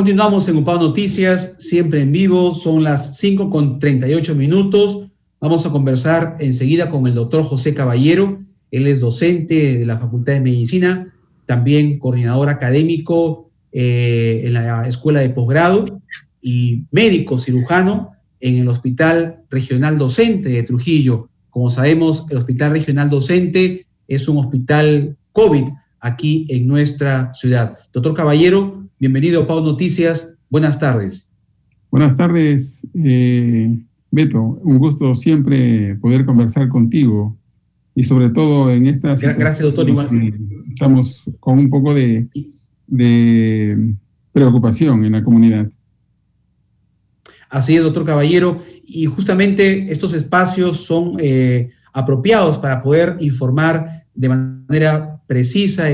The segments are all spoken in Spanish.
Continuamos en UPAO Noticias, siempre en vivo, son las 5:38. Vamos a conversar enseguida con el doctor José Caballero. Él es docente de la Facultad de Medicina, también coordinador académico en la Escuela de Posgrado y médico cirujano en el Hospital Regional Docente de Trujillo. Como sabemos, el Hospital Regional Docente es un hospital COVID aquí en nuestra ciudad. Doctor Caballero, bienvenido a UPAO Noticias. Buenas tardes. Buenas tardes, Beto. Un gusto siempre poder conversar contigo y sobre todo en esta situación. Gracias, doctor. Igual. Estamos con un poco de preocupación en la comunidad. Así es, doctor Caballero. Y justamente estos espacios son apropiados para poder informar de manera precisa,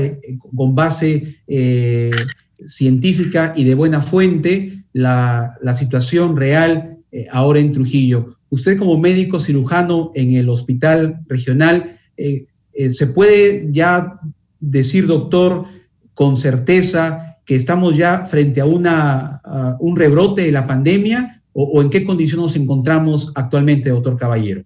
con base científica y de buena fuente, la situación real ahora en Trujillo. Usted como médico cirujano en el hospital regional, ¿se puede ya decir, doctor, con certeza que estamos ya frente a un rebrote de la pandemia o en qué condición nos encontramos actualmente, doctor Caballero?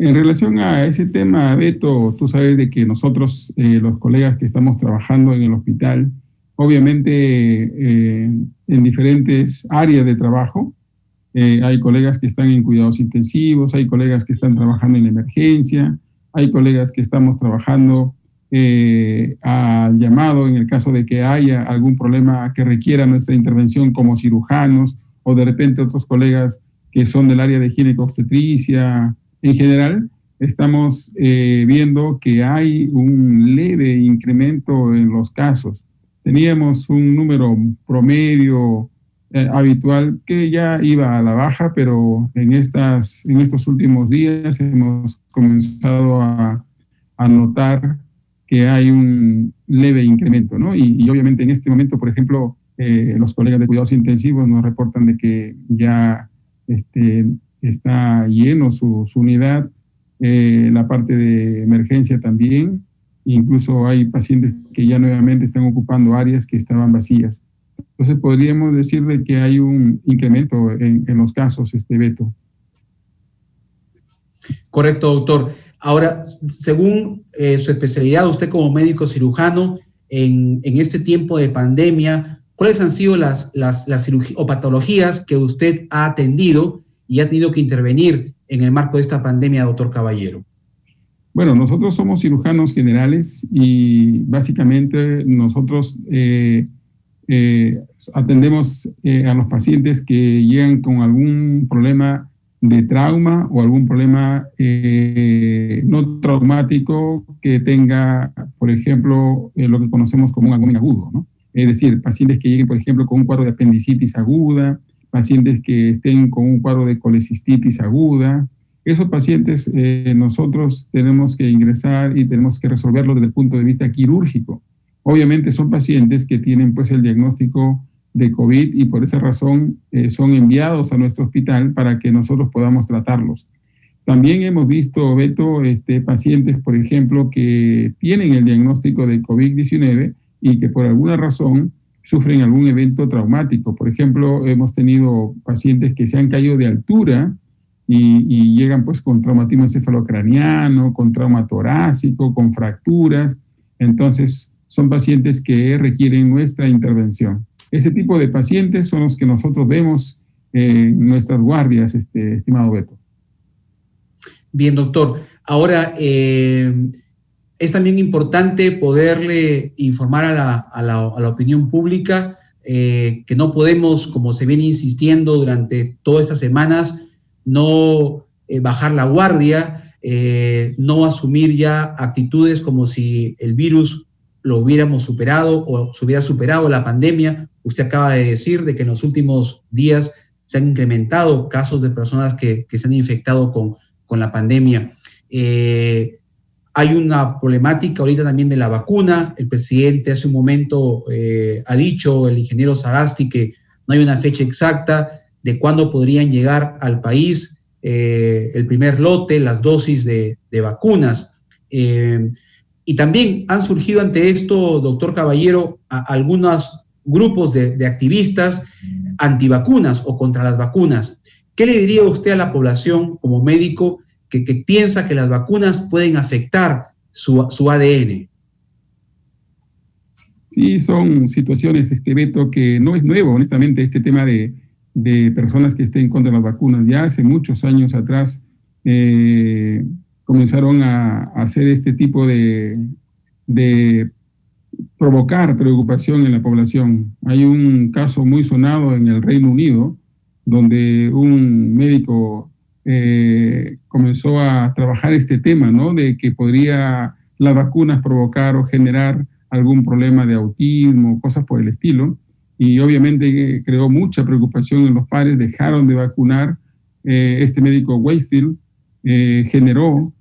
En relación a ese tema, Beto, tú sabes de que nosotros, los colegas que estamos trabajando en el hospital, obviamente en diferentes áreas de trabajo, hay colegas que están en cuidados intensivos, hay colegas que están trabajando en emergencia, hay colegas que estamos trabajando al llamado en el caso de que haya algún problema que requiera nuestra intervención como cirujanos, o de repente otros colegas que son del área de ginecobstetricia. En general, estamos viendo que hay un leve incremento en los casos. Teníamos un número promedio habitual que ya iba a la baja, pero en estos últimos días hemos comenzado a notar que hay un leve incremento, ¿no? Y obviamente en este momento, por ejemplo, los colegas de cuidados intensivos nos reportan de que ya está lleno su unidad, la parte de emergencia también, incluso hay pacientes que ya nuevamente están ocupando áreas que estaban vacías. Entonces podríamos decir de que hay un incremento en los casos, Beto. Correcto, doctor. Ahora, según su especialidad, usted como médico cirujano, en este tiempo de pandemia, ¿cuáles han sido las cirugías o patologías que usted ha atendido y ha tenido que intervenir en el marco de esta pandemia, doctor Caballero? Bueno, nosotros somos cirujanos generales y básicamente nosotros atendemos a los pacientes que llegan con algún problema de trauma o algún problema no traumático que tenga, por ejemplo, lo que conocemos como un abdomen agudo, ¿no? Es decir, pacientes que lleguen, por ejemplo, con un cuadro de apendicitis aguda, pacientes que estén con un cuadro de colecistitis aguda. Esos pacientes nosotros tenemos que ingresar y tenemos que resolverlo desde el punto de vista quirúrgico. Obviamente son pacientes que tienen pues el diagnóstico de COVID y por esa razón son enviados a nuestro hospital para que nosotros podamos tratarlos. También hemos visto, Beto, pacientes, por ejemplo, que tienen el diagnóstico de COVID-19 y que por alguna razón sufren algún evento traumático. Por ejemplo, hemos tenido pacientes que se han caído de altura y llegan pues con traumatismo encefalocraniano, con trauma torácico, con fracturas. Entonces, son pacientes que requieren nuestra intervención. Ese tipo de pacientes son los que nosotros vemos en nuestras guardias, estimado Beto. Bien, doctor. Ahora, es también importante poderle informar a la opinión pública que no podemos, como se viene insistiendo durante todas estas semanas, no bajar la guardia, no asumir ya actitudes como si el virus lo hubiéramos superado o se hubiera superado la pandemia. Usted acaba de decir de que en los últimos días se han incrementado casos de personas que se han infectado con la pandemia. Hay una problemática ahorita también de la vacuna. El presidente hace un momento ha dicho, el ingeniero Sagasti, que no hay una fecha exacta de cuándo podrían llegar al país el primer lote, las dosis de vacunas. Y también han surgido ante esto, doctor Caballero, algunas grupos de activistas antivacunas o contra las vacunas. ¿Qué le diría usted a la población como médico que piensa que las vacunas pueden afectar su ADN? Sí, son situaciones, Beto, que no es nuevo, honestamente, este tema de personas que estén contra las vacunas. Ya hace muchos años atrás comenzaron a hacer este tipo de provocar preocupación en la población. Hay un caso muy sonado en el Reino Unido, donde un médico comenzó a trabajar este tema, ¿no? De que podría las vacunas provocar o generar algún problema de autismo, cosas por el estilo, y obviamente creó mucha preocupación en los padres, dejaron de vacunar. Este médico Wakefield generó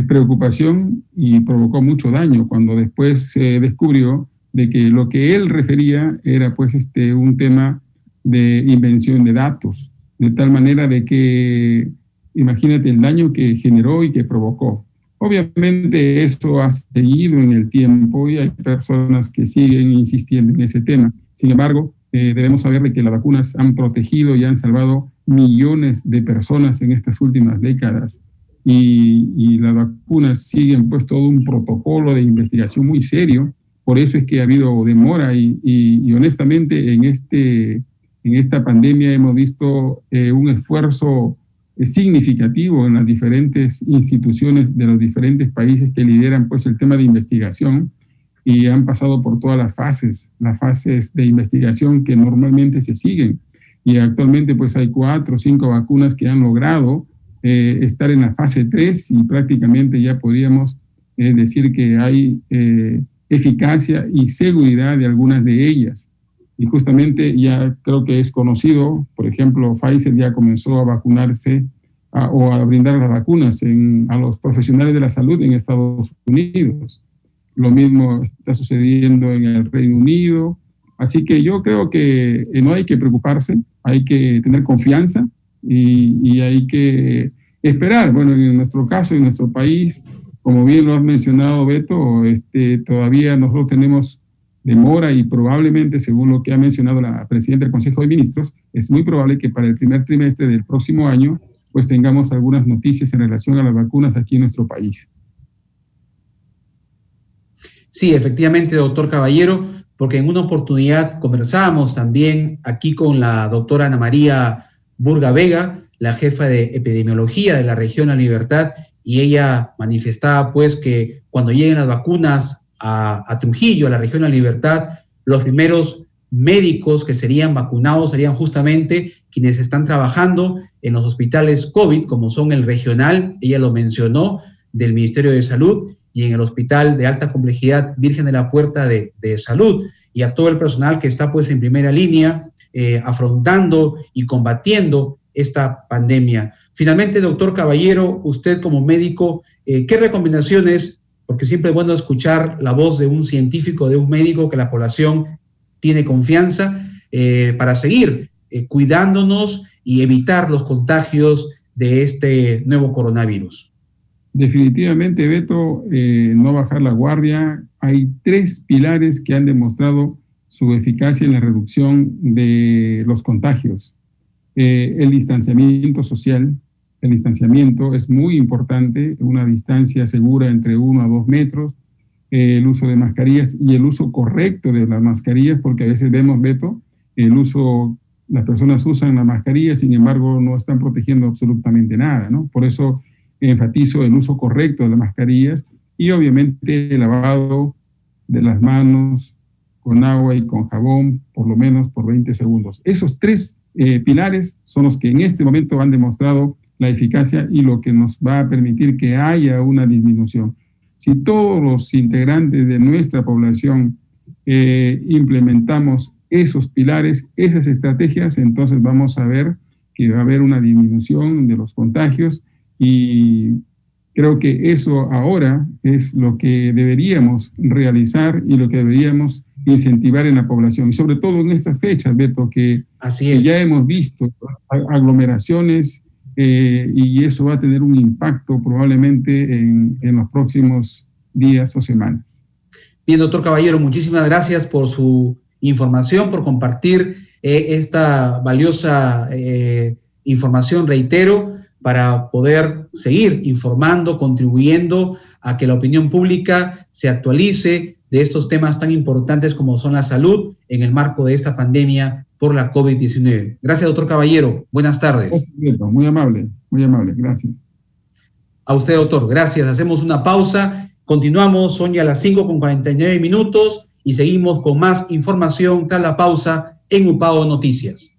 preocupación y provocó mucho daño cuando después se descubrió de que lo que él refería era pues un tema de invención de datos, de tal manera de que imagínate el daño que generó y que provocó. Obviamente eso ha seguido en el tiempo y hay personas que siguen insistiendo en ese tema. Sin embargo, debemos saber de que las vacunas han protegido y han salvado millones de personas en estas últimas décadas. Y las vacunas siguen pues todo un protocolo de investigación muy serio. Por eso es que ha habido demora y honestamente en esta pandemia hemos visto un esfuerzo significativo en las diferentes instituciones de los diferentes países que lideran pues el tema de investigación y han pasado por todas las fases de investigación que normalmente se siguen. Y actualmente pues hay 4 o 5 vacunas que han logrado estar en la fase 3 y prácticamente ya podríamos decir que hay eficacia y seguridad de algunas de ellas. Y justamente ya creo que es conocido, por ejemplo, Pfizer ya comenzó a vacunarse o a brindar las vacunas a los profesionales de la salud en Estados Unidos. Lo mismo está sucediendo en el Reino Unido. Así que yo creo que no hay que preocuparse, hay que tener confianza y hay que esperar. Bueno, en nuestro caso, en nuestro país, como bien lo has mencionado, Beto, todavía nosotros tenemos demora y probablemente, según lo que ha mencionado la presidenta del Consejo de Ministros, es muy probable que para el primer trimestre del próximo año pues tengamos algunas noticias en relación a las vacunas aquí en nuestro país. Sí, efectivamente, doctor Caballero, porque en una oportunidad conversábamos también aquí con la doctora Ana María Burga Vega, la jefa de epidemiología de la región La Libertad, y ella manifestaba pues que cuando lleguen las vacunas a Trujillo, a la región La Libertad, los primeros médicos que serían vacunados serían justamente quienes están trabajando en los hospitales COVID, como son el regional, ella lo mencionó, del Ministerio de Salud, y en el Hospital de Alta Complejidad Virgen de la Puerta de Salud, y a todo el personal que está pues en primera línea afrontando y combatiendo esta pandemia. Finalmente, doctor Caballero, usted como médico, ¿qué recomendaciones, porque siempre es bueno escuchar la voz de un científico, de un médico que la población tiene confianza, para seguir cuidándonos y evitar los contagios de este nuevo coronavirus? Definitivamente, Beto, no bajar la guardia. Hay 3 pilares que han demostrado su eficacia en la reducción de los contagios. El distanciamiento social. El distanciamiento es muy importante, una distancia segura entre 1 a 2 metros, el uso de mascarillas y el uso correcto de las mascarillas, porque a veces vemos, Beto, las personas usan la mascarilla, sin embargo no están protegiendo absolutamente nada, ¿no? Por eso enfatizo el uso correcto de las mascarillas y obviamente el lavado de las manos con agua y con jabón por lo menos por 20 segundos. Esos 3 pilares son los que en este momento han demostrado la eficacia y lo que nos va a permitir que haya una disminución. Si todos los integrantes de nuestra población implementamos esos pilares, esas estrategias, entonces vamos a ver que va a haber una disminución de los contagios y creo que eso ahora es lo que deberíamos realizar y lo que deberíamos incentivar en la población, y sobre todo en estas fechas, Beto, que ya hemos visto aglomeraciones y eso va a tener un impacto probablemente en los próximos días o semanas. Bien, doctor Caballero, muchísimas gracias por su información, por compartir esta valiosa información, reitero, para poder seguir informando, contribuyendo a que la opinión pública se actualice de estos temas tan importantes como son la salud en el marco de esta pandemia por la COVID-19. Gracias, doctor Caballero. Buenas tardes. Muy amable, gracias. A usted, doctor, gracias. Hacemos una pausa. Continuamos, son ya las 5:49 y seguimos con más información tras la pausa en UPAO Noticias.